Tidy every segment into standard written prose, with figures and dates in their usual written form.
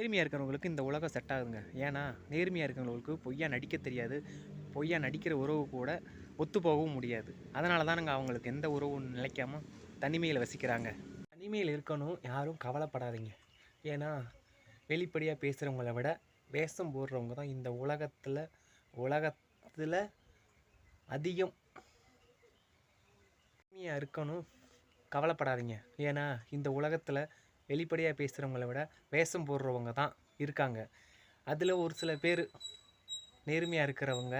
நேர்மையாக இருக்கிறவங்களுக்கு இந்த உலகம் செட் ஆகுதுங்க. ஏன்னா நேர்மையாக இருக்கிறவங்களுக்கு பொய்யா நடிக்க தெரியாது. பொய்யா நடிக்கிற உறவு கூட ஒத்து போகவும் முடியாது. அதனால தானுங்க அவங்களுக்கு எந்த உறவும் நிலைக்காமல் தனிமையில் வசிக்கிறாங்க. தனிமையில் இருக்கணும், யாரும் கவலைப்படாதீங்க. ஏன்னா வெளிப்படையாக பேசுகிறவங்கள விட வேஷம் போடுறவங்க தான் இந்த உலகத்தில் அதிகம். தனிமையாக இருக்கணும், கவலைப்படாதீங்க. ஏன்னா இந்த உலகத்தில் வெளிப்படையாக பேசுகிறவங்கள விட வேஷம் போடுறவங்க தான் இருக்காங்க. அதில் ஒரு சில பேர் நேர்மையாக இருக்கிறவங்க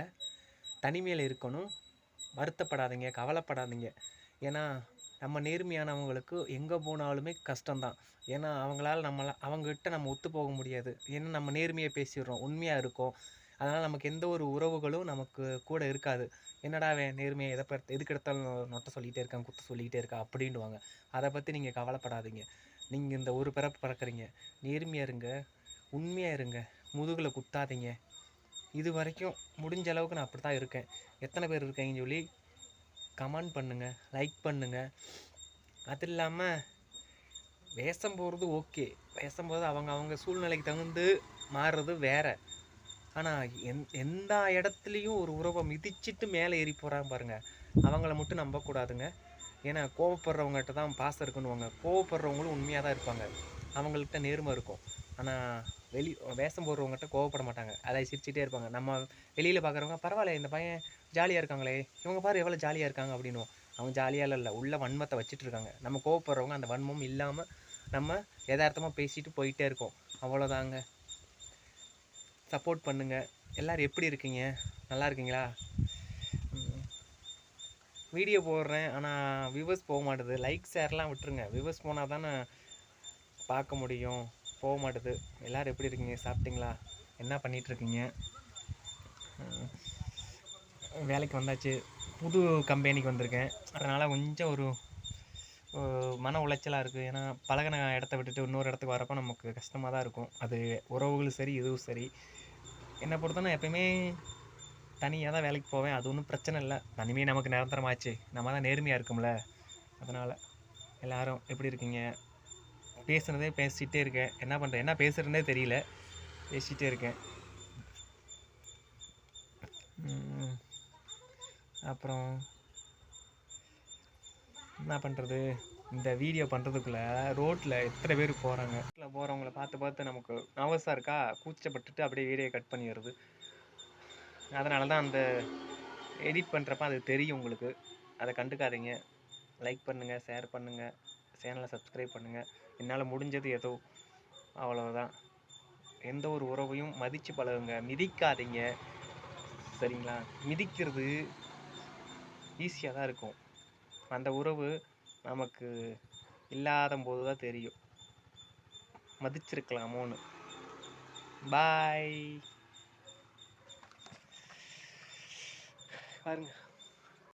தனிமையில் இருக்கணும், வருத்தப்படாதீங்க, கவலைப்படாதீங்க. ஏன்னா நம்ம நேர்மையானவங்களுக்கு எங்கே போனாலுமே கஷ்டம்தான். ஏன்னா அவங்ககிட்ட நம்ம ஒத்து போக முடியாது. ஏன்னா நம்ம நேர்மையாக பேசிடுறோம், உண்மையாக இருக்கோம். அதனால் நமக்கு எந்த ஒரு உறவுகளும் நமக்கு கூட இருக்காது. என்னடா நேர்மையை எதுக்கு எடுத்தாலும் நொட்டை சொல்லிகிட்டே இருக்கான், குத்த சொல்லிக்கிட்டே இருக்கா அப்படின்வாங்க. அதை பற்றி நீங்கள் கவலைப்படாதீங்க. நீங்கள் இந்த ஒரு பிறப்பு பிறக்கிறீங்க, நேர்மையாக இருங்க, உண்மையாக இருங்க, முதுகில் குத்தாதீங்க. இது வரைக்கும் முடிஞ்ச அளவுக்கு நான் அப்படி தான் இருக்கேன். எத்தனை பேர் இருக்கீங்கன்னு சொல்லி கமெண்ட் பண்ணுங்கள், லைக் பண்ணுங்கள். அது இல்லாமல் வேஷம் போகிறது ஓகே, வேஷம் போகிறது அவங்க சூழ்நிலைக்கு தகுந்து மாறுறது வேறு. ஆனால் எந்த இடத்துலையும் ஒரு உறவை மிதிச்சிட்டு மேலே ஏறி போகிறாங்க பாருங்கள், அவங்கள மட்டும் நம்பக்கூடாதுங்க. ஏன்னா கோவப்படுறவங்ககிட்ட தான் பாசம் இருக்குன்னுவாங்க. கோவப்படுறவங்களும் உண்மையாக தான் இருப்பாங்க, அவங்கள்ட்ட நேர்மை இருக்கும். ஆனால் வேஷம் போடுறவங்ககிட்ட கோவப்பட மாட்டாங்க, அதை சிரிச்சிட்டே இருப்பாங்க. நம்ம வெளியில் பார்க்குறவங்க பரவாயில்ல, இந்த பையன் ஜாலியாக இருக்காங்களே, இவங்க பாரு எவ்வளோ ஜாலியாக இருக்காங்க அப்படின்னுவோம். அவங்க ஜாலியாக இல்லை, உள்ள வன்மத்தை வச்சுட்டு இருக்காங்க. நம்ம கோவப்படுறவங்க அந்த வன்மம் இல்லாமல் நம்ம யதார்த்தமாக பேசிட்டு போயிட்டே இருக்கோம். அவ்வளோதாங்க. சப்போர்ட் பண்ணுங்கள். எல்லோரும் எப்படி இருக்கீங்க? நல்லா இருக்கீங்களா? வீடியோ போடுறேன், ஆனால் வியூவர்ஸ் போக மாட்டுது. லைக் ஷேர்லாம் விட்டுருங்க. வியூவர்ஸ் போனால் தானே பார்க்க முடியும், போக மாட்டுது. எல்லோரும் எப்படி இருக்கீங்க? சாப்பிட்டீங்களா? என்ன பண்ணிகிட்ருக்கீங்க? வேலைக்கு வந்தாச்சு, புது கம்பெனிக்கு வந்திருக்கேன். அதனால் கொஞ்சம் ஒரு மன உளைச்சலாக இருக்குது. ஏன்னா பழகின இடத்த விட்டுட்டு இன்னொரு இடத்துக்கு வரப்போ நமக்கு கஷ்டமாக தான் இருக்கும். அது உறவுகளும் சரி, இதுவும் சரி. என்னை பொறுத்தவரை எப்பயுமே தனியாக தான் வேலைக்கு போவேன். அது ஒன்றும் பிரச்சனை இல்லை. தனிமையை நமக்கு நிரந்தரமாச்சு, நம்ம தான் நேர்மையாக இருக்கும்ல. அதனால் எல்லோரும் எப்படி இருக்கீங்க? பேசிகிட்டே இருக்கேன். என்ன பண்ணுறேன், என்ன பேசுகிறேன்னே தெரியல, பேசிகிட்டே இருக்கேன். அப்புறம் என்ன பண்ணுறது, இந்த வீடியோ பண்ணுறதுக்குள்ளே ரோட்டில் எத்தனை பேர் போகிறாங்க. ரோட்டில் போகிறவங்கள பார்த்து நமக்கு நர்வஸாக இருக்கா, கூச்சப்பட்டுட்டு அப்படியே வீடியோ கட் பண்ணிடுறது. அதனால தான் அந்த எடிட் பண்ணுறப்ப அது தெரியும் உங்களுக்கு. அதை கண்டுக்காதீங்க. லைக் பண்ணுங்கள், ஷேர் பண்ணுங்கள், சேனலை சப்ஸ்கிரைப் பண்ணுங்கள். என்னால் முடிஞ்சது ஏதோ அவ்வளவுதான். எந்த ஒரு உறவையும் மதித்து பழகுங்க, மிதிக்காதீங்க, சரிங்களா? மிதிக்கிறது ஈஸியாக தான் இருக்கும், அந்த உறவு நமக்கு இல்லாத போது தான் தெரியும் மதிச்சிருக்கலாமோன்னு. பாய். பாருங்க.